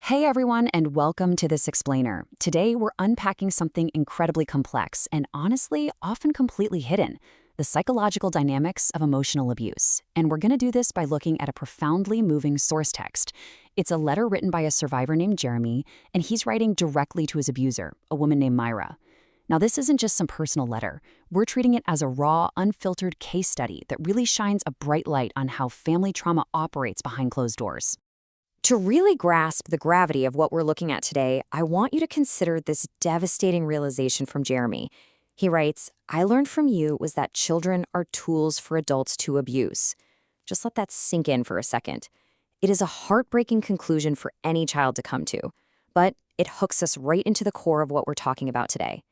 Hey everyone, and welcome to This Explainer. Today we're unpacking something incredibly complex and honestly often completely hidden, the psychological dynamics of emotional abuse. And we're going to do this by looking at a profoundly moving source text. It's a letter written by a survivor named Jeremy, and he's writing directly to his abuser, a woman named Myra. Now, this isn't just some personal letter. We're treating it as a raw, unfiltered case study that really shines a bright light on how family trauma operates behind closed doors. To really grasp the gravity of what we're looking at today, I want you to consider this devastating realization from Jeremy. He writes, "I learned from you was that children are tools for adults to abuse." Just let that sink in for a second. It is a heartbreaking conclusion for any child to come to, but it hooks us right into the core of what we're talking about today.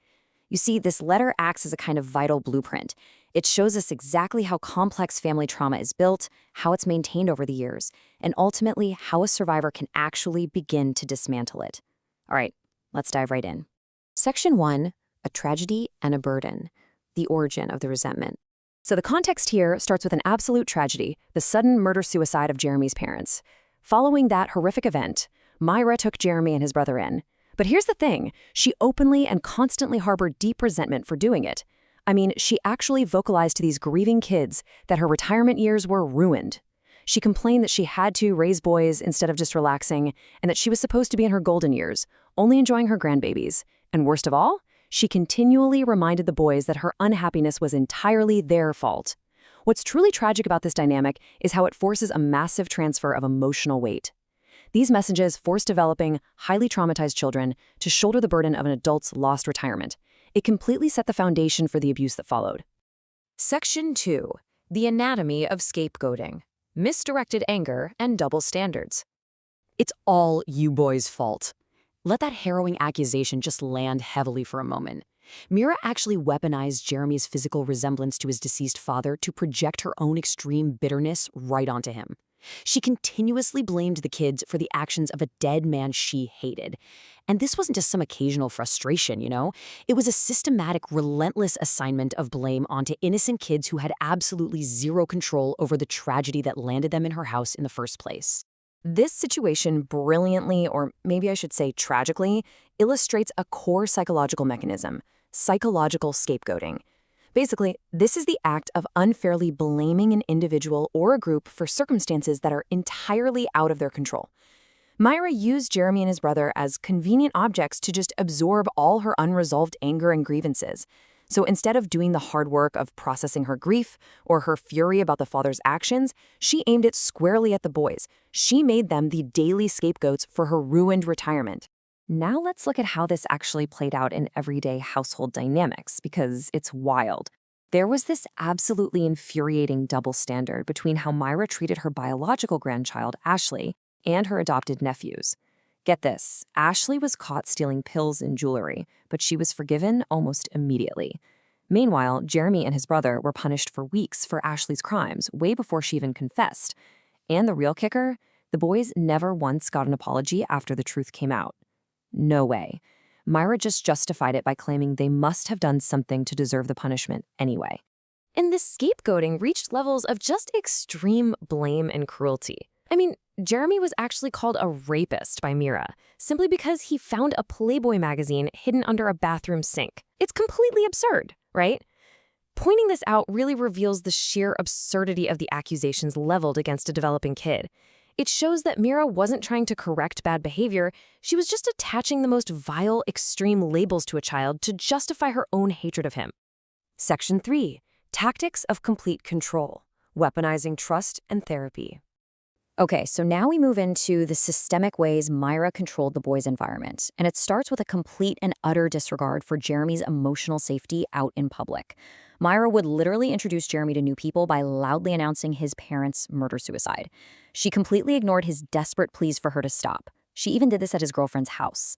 You see, this letter acts as a kind of vital blueprint. It shows us exactly how complex family trauma is built, how it's maintained over the years, and ultimately how a survivor can actually begin to dismantle it. All right, let's dive right in. Section 1, a tragedy and a burden, the origin of the resentment. So the context here starts with an absolute tragedy, the sudden murder-suicide of Jeremy's parents. Following that horrific event, Myra took Jeremy and his brother in. But here's the thing, she openly and constantly harbored deep resentment for doing it. I mean, she actually vocalized to these grieving kids that her retirement years were ruined. She complained that she had to raise boys instead of just relaxing, and that she was supposed to be in her golden years, only enjoying her grandbabies. And worst of all, she continually reminded the boys that her unhappiness was entirely their fault. What's truly tragic about this dynamic is how it forces a massive transfer of emotional weight. These messages force developing, highly traumatized children to shoulder the burden of an adult's lost retirement. It completely set the foundation for the abuse that followed. Section 2, the anatomy of scapegoating, misdirected anger and double standards. It's all you boys' fault. Let that harrowing accusation just land heavily for a moment. Myra actually weaponized Jeremy's physical resemblance to his deceased father to project her own extreme bitterness right onto him. She continuously blamed the kids for the actions of a dead man she hated. And this wasn't just some occasional frustration, you know? It was a systematic, relentless assignment of blame onto innocent kids who had absolutely zero control over the tragedy that landed them in her house in the first place. This situation brilliantly, or maybe I should say tragically, illustrates a core psychological mechanism: psychological scapegoating. Basically, this is the act of unfairly blaming an individual or a group for circumstances that are entirely out of their control. Myra used Jeremy and his brother as convenient objects to just absorb all her unresolved anger and grievances. So instead of doing the hard work of processing her grief or her fury about the father's actions, she aimed it squarely at the boys. She made them the daily scapegoats for her ruined retirement. Now let's look at how this actually played out in everyday household dynamics, because it's wild. There was this absolutely infuriating double standard between how Myra treated her biological grandchild, Ashley, and her adopted nephews. Get this, Ashley was caught stealing pills and jewelry, but she was forgiven almost immediately. Meanwhile, Jeremy and his brother were punished for weeks for Ashley's crimes, way before she even confessed. And the real kicker, the boys never once got an apology after the truth came out. No way. Myra just justified it by claiming they must have done something to deserve the punishment anyway. And this scapegoating reached levels of just extreme blame and cruelty. I mean, Jeremy was actually called a rapist by Myra, simply because he found a Playboy magazine hidden under a bathroom sink. It's completely absurd, right? Pointing this out really reveals the sheer absurdity of the accusations leveled against a developing kid. It shows that Myra wasn't trying to correct bad behavior, she was just attaching the most vile, extreme labels to a child to justify her own hatred of him. Section 3, tactics of complete control, weaponizing trust and therapy. Okay, so now we move into the systemic ways Myra controlled the boys' environment, and it starts with a complete and utter disregard for Jeremy's emotional safety out in public. Myra would literally introduce Jeremy to new people by loudly announcing his parents' murder-suicide. She completely ignored his desperate pleas for her to stop. She even did this at his girlfriend's house.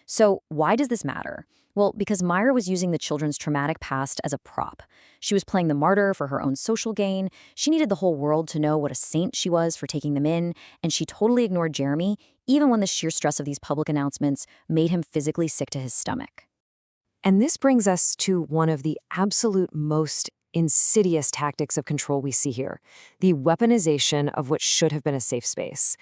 So why does this matter? Well, because Myra was using the children's traumatic past as a prop. She was playing the martyr for her own social gain. She needed the whole world to know what a saint she was for taking them in, and she totally ignored Jeremy, even when the sheer stress of these public announcements made him physically sick to his stomach. And this brings us to one of the absolute most insidious tactics of control we see here, the weaponization of what should have been a safe space.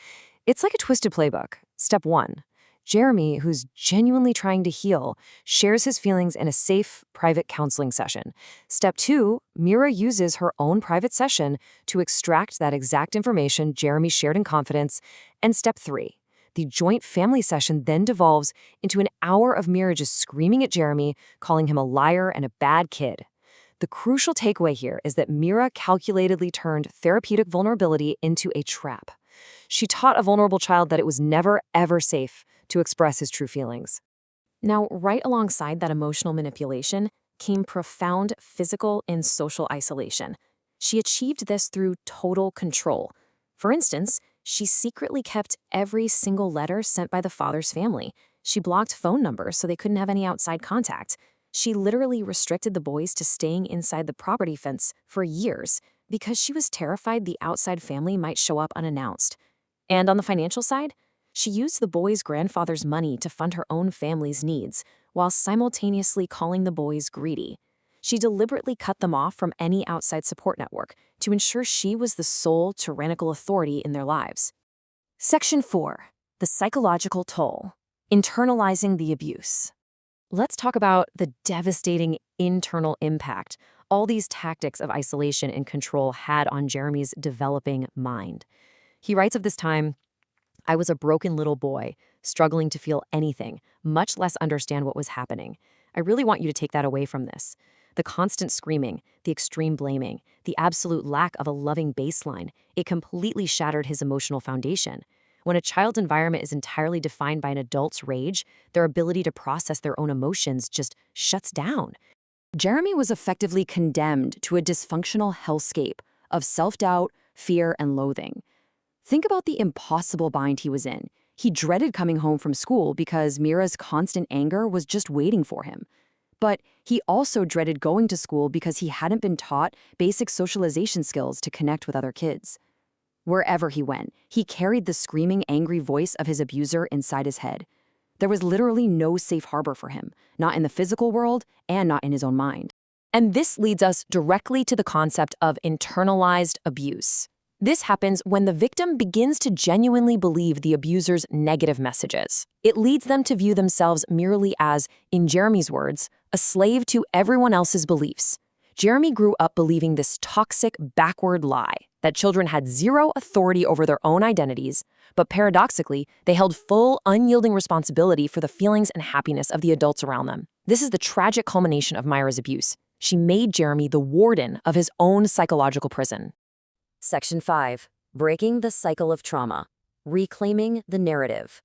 It's like a twisted playbook. Step 1. Jeremy, who's genuinely trying to heal, shares his feelings in a safe, private counseling session. Step 2. Mira uses her own private session to extract that exact information Jeremy shared in confidence. And Step 3. The joint family session then devolves into an hour of Mira just screaming at Jeremy, calling him a liar and a bad kid. The crucial takeaway here is that Mira calculatedly turned therapeutic vulnerability into a trap. She taught a vulnerable child that it was never, ever safe to express his true feelings. Now, right alongside that emotional manipulation came profound physical and social isolation. She achieved this through total control. For instance, she secretly kept every single letter sent by the father's family. She blocked phone numbers so they couldn't have any outside contact. She literally restricted the boys to staying inside the property fence for years because she was terrified the outside family might show up unannounced. And on the financial side, she used the boys' grandfather's money to fund her own family's needs, while simultaneously calling the boys greedy. She deliberately cut them off from any outside support network to ensure she was the sole tyrannical authority in their lives. Section 4. The psychological toll. Internalizing the abuse. Let's talk about the devastating internal impact all these tactics of isolation and control had on Jeremy's developing mind. He writes of this time, "I was a broken little boy, struggling to feel anything, much less understand what was happening. I really want you to take that away from this. The constant screaming, the extreme blaming, the absolute lack of a loving baseline, it completely shattered his emotional foundation. When a child's environment is entirely defined by an adult's rage, their ability to process their own emotions just shuts down." Jeremy was effectively condemned to a dysfunctional hellscape of self-doubt, fear, and loathing. Think about the impossible bind he was in. He dreaded coming home from school because Mira's constant anger was just waiting for him. But he also dreaded going to school because he hadn't been taught basic socialization skills to connect with other kids. Wherever he went, he carried the screaming, angry voice of his abuser inside his head. There was literally no safe harbor for him, not in the physical world and not in his own mind. And this leads us directly to the concept of internalized abuse. This happens when the victim begins to genuinely believe the abuser's negative messages. It leads them to view themselves merely as, in Jeremy's words, a slave to everyone else's beliefs. Jeremy grew up believing this toxic, backward lie that children had zero authority over their own identities, but paradoxically, they held full, unyielding responsibility for the feelings and happiness of the adults around them. This is the tragic culmination of Mira's abuse. She made Jeremy the warden of his own psychological prison. Section 5. Breaking the cycle of trauma. Reclaiming the narrative.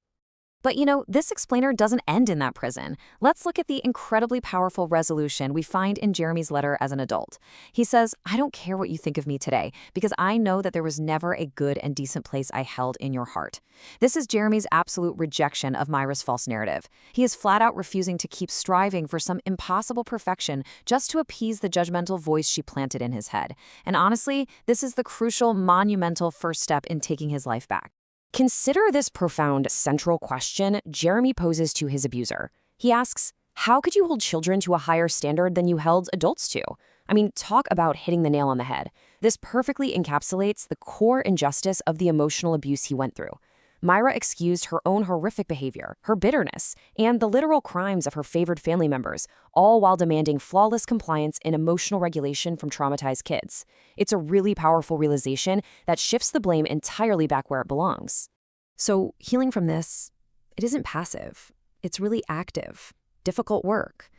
But this explainer doesn't end in that prison. Let's look at the incredibly powerful resolution we find in Jeremy's letter as an adult. He says, "I don't care what you think of me today, because I know that there was never a good and decent place I held in your heart." This is Jeremy's absolute rejection of Mira's false narrative. He is flat out refusing to keep striving for some impossible perfection just to appease the judgmental voice she planted in his head. And honestly, this is the crucial, monumental first step in taking his life back. Consider this profound central question Jeremy poses to his abuser. He asks, how could you hold children to a higher standard than you held adults to? I mean, talk about hitting the nail on the head. This perfectly encapsulates the core injustice of the emotional abuse he went through. Mira excused her own horrific behavior, her bitterness, and the literal crimes of her favored family members, all while demanding flawless compliance and emotional regulation from traumatized kids. It's a really powerful realization that shifts the blame entirely back where it belongs. So, healing from this, it isn't passive. It's really active, difficult work.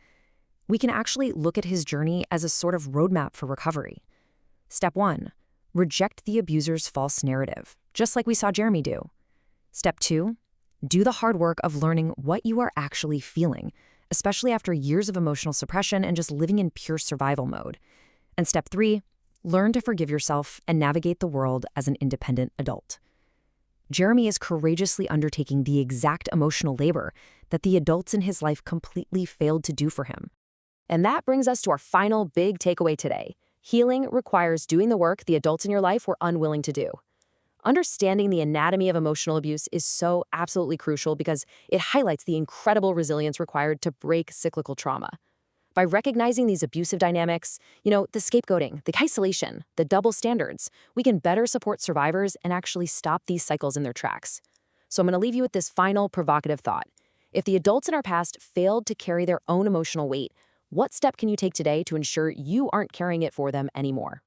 We can actually look at his journey as a sort of roadmap for recovery. Step 1, reject the abuser's false narrative, just like we saw Jeremy do. Step 2, do the hard work of learning what you are actually feeling, especially after years of emotional suppression and just living in pure survival mode. And Step 3, learn to forgive yourself and navigate the world as an independent adult. Jeremy is courageously undertaking the exact emotional labor that the adults in his life completely failed to do for him. And that brings us to our final big takeaway today. Healing requires doing the work the adults in your life were unwilling to do. Understanding the anatomy of emotional abuse is so absolutely crucial because it highlights the incredible resilience required to break cyclical trauma. By recognizing these abusive dynamics, the scapegoating, the isolation, the double standards, we can better support survivors and actually stop these cycles in their tracks. So I'm going to leave you with this final provocative thought. If the adults in our past failed to carry their own emotional weight, what step can you take today to ensure you aren't carrying it for them anymore?